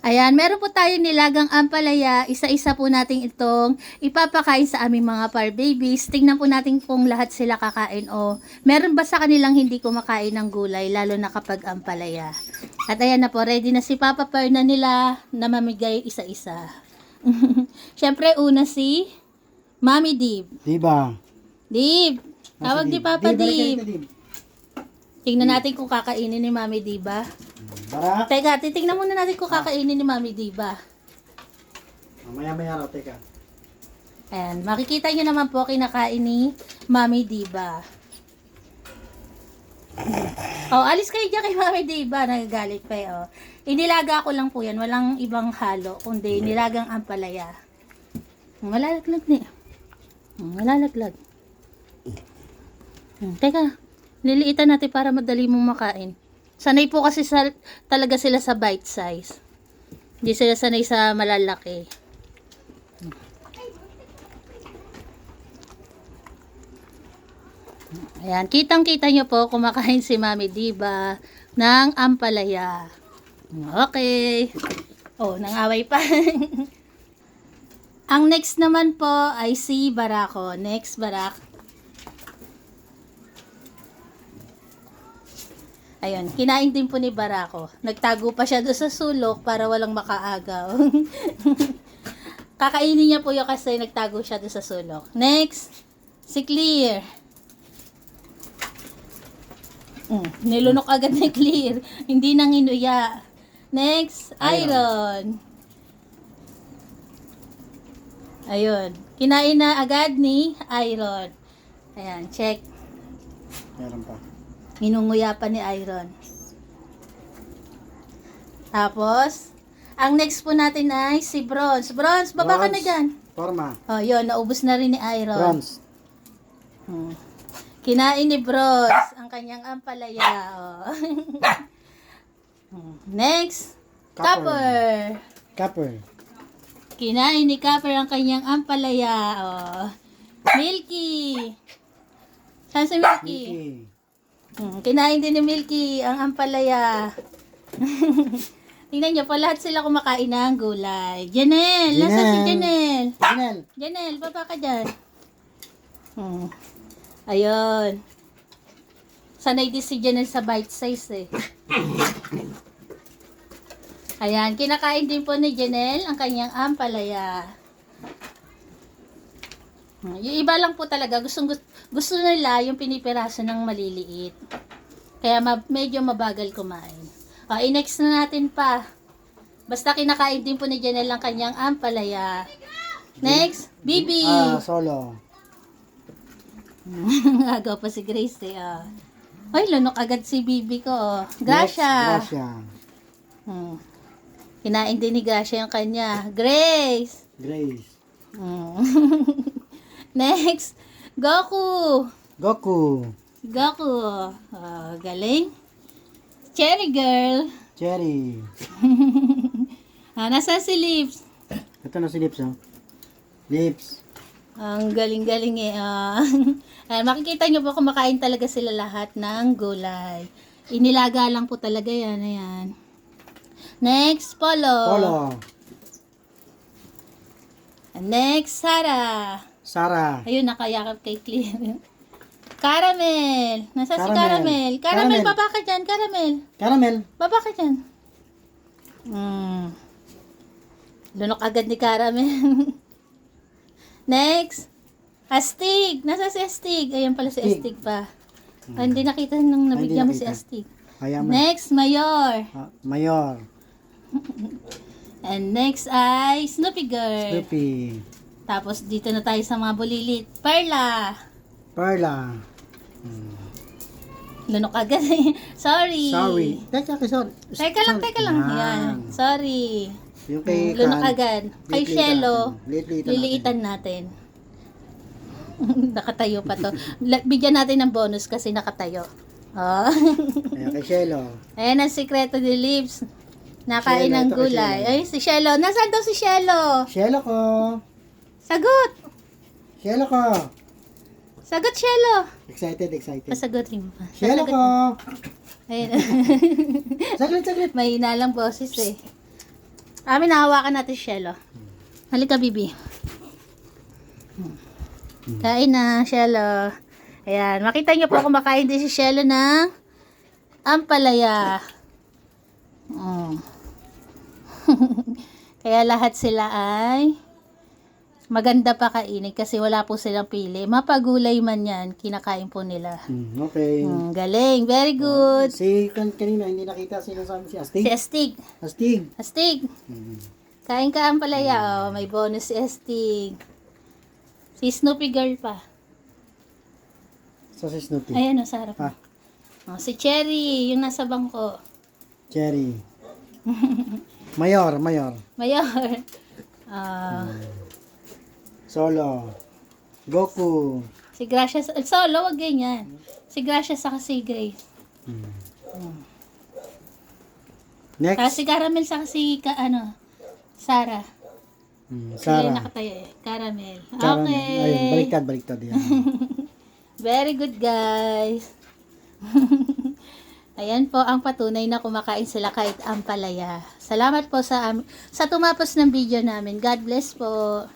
Ayan, meron po tayo nilagang ampalaya. Isa-isa po natin itong ipapakain sa aming mga par babies. Tingnan po natin kung lahat sila kakain o meron ba sa kanilang hindi kumakain ng gulay, lalo na kapag ampalaya. At ayan na po, ready na si Papa Par na nila na mamigay isa-isa. Siyempre, una si Mami Dib. Diba? Dib! Tawag ni Papa Dib. Dib. Tingnan natin kung kakainin ni Mami Diba. Bara? Teka, titingnan muna natin kung kakainin ni Mami Diba. Maya-maya raw, teka. Ayan, makikita nyo naman po kinakain ni Mami Diba. Oh, alis kayo dyan kay Mami Diba. Nagagalit pa eh, oh. Inilaga ko lang po yan. Walang ibang halo, kundi nilagang ampalaya. Malalaglag niya. Malalaglag. Teka, liliitan natin para madali mong makain. Sanay po kasi talaga sila sa bite size. Hindi sila sanay sa malalaki. Ayan, kitang-kita nyo po kumakain si Mami Diba ng ampalaya. Okay. Oh, nangaway pa. Ang next naman po ay si Barako. Next, Barak. Ayun, kinain din po ni Barako. Nagtago pa siya doon sa sulok para walang makaagaw. Kakainin niya po yun kasi nagtago siya doon sa sulok. Next, si Clear. Nilunok agad ni Clear. Hindi nang inuya. Next, Iron. Ayun. Kinain na agad ni Iron. Ayan, check. Meron pa. Minunguya pa ni Iron. Tapos, ang next po natin ay si Bronze. Bronze, baba ka na dyan. Forma. Oh, yun, naubos na rin ni Iron. Bronze. Kinain ni Bronze ang kanyang ampalaya. Oh. Next, Copper. Copper. Kinain ni Copper ang kanyang ampalaya. Oh. Milky. Saan si Milky? Mickey. Kinain din ni Milky ang ampalaya. Tingnan nyo po, lahat sila kumakain ng gulay. Janelle! Nasaan si Janelle? Janelle. Janelle, baba ka dyan. Ayun. Sanay din si Janelle sa bite size eh. Ayan, kinakain din po ni Janelle ang kanyang ampalaya. Yung iba lang po talaga, gusto nila yung pinipiraso ng maliliit. Kaya medyo mabagal kumain. I-next na natin pa. Basta kinakain din po ni Janelle ang kanyang ampalaya. Next, Bibi. Solo. Agaw pa si Grace eh. Ay, lunok agad si Bibi ko. Oh. Gasha. Next, Gasha. Kinain din ni Gasha yung kanya. Grace. Grace. Next, Goku. Goku. Goku. Galing. Cherry Girl. Cherry. Nasa si Lips. Ito na si Lips, oh. Lips. Ang galing-galing eh. Ayan, makikita nyo po kumakain talaga sila lahat ng gulay. Inilaga lang po talaga yan. Ayan. Next, Polo. Polo. Next, Sarah. Sarah. Ayun, nakayakap kay Clear. Caramel. Nasa si Caramel. Caramel. Caramel, Caramel. baba ka dyan. Caramel. Caramel. Baba ka dyan. Lunok agad ni Caramel. Next. Astig. Nasa si Astig. Ayan pala si Astig pa. Hindi nakita nung nabigyan mo si Astig. Ayan mo. Next, Mayor. Mayor. And next ay Snoopy Girl. Snoopy. Tapos dito na tayo sa mga bulilit. Perla. Perla. Lunok agad. Sorry. Sorry. Sorry. Teka lang. Yan. Sorry. Yung kay Lunok agad. Kay Shelo, Liliitan liliitan natin. Nakatayo pa to. Bigyan natin ng bonus kasi nakatayo. Oh. Ayan, kay Shelo. Ayan ang sikreto ni Lips. Nakain Shelo, ng ito kay gulay. Shelo. Ay, si Shelo. Nasaan daw si Shelo? Shelo ko. Sagot! Shelo ko. Sagot, Shelo. Excited. Pasagutin pa. Shelo ko. Ayun. Saglit. May hinalang boses eh. Amin, nahawakan natin Shelo. Halika, Bibi. Kain na, Shelo. Ayan, makita niyo po kumakain din si Shelo ng ampalaya. Oh. Kaya lahat sila ay maganda pa kainin kasi wala po silang pili. Mapagulay man yan, kinakain po nila. Okay. Galing, very good. Si kanina, hindi nakita sino sa amin si Astig. Si Astig. Astig. Astig. Kain ka ampalaya. Oh, may bonus si Astig. Si Snoopy girl pa. Sa si Snoopy. Ayan o, sa harap. Ah. Oh, si Cherry, yung nasa bangko. Cherry. Mayor. Mayor. Ah, Solo. Goku. si Gracia, solo, wag ganyan. Si Gracia sa si Grace. Next. Si Caramel sa si Sarah. Sila yung Sarah. nakatayo eh. Caramel. Karan- Okay. Ayun, baliktad yan. Very good, guys. Ayan po ang patunay na kumakain sila kahit ampalaya. Salamat po sa tumapos ng video namin. God bless po.